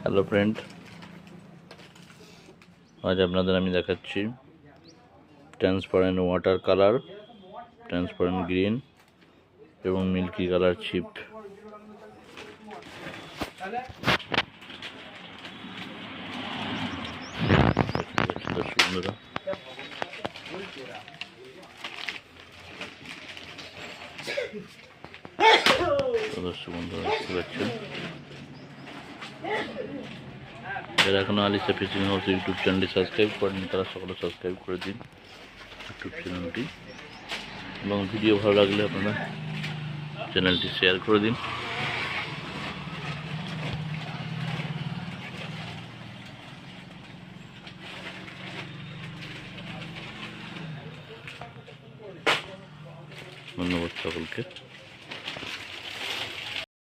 Hello friend, আজ আপনাদের আমি দেখাচ্ছি transparent water colour, transparent green এবং মিল্কি কালার ছিপ। বন্ধুরা, দেখতে পাচ্ছেন, যারা এখনো আলিসা ফিশিং হাউস ইউটিউব চ্যানেলটি সাবস্ক্রাইব করেনি তারা সকলে সাবস্ক্রাইব করে দিন ইউটিউব চ্যানেলটি, এবং ভিডিও ভালো লাগলে আপনারা চ্যানেলটি শেয়ার করে দিন। ধন্যবাদ সকলকে।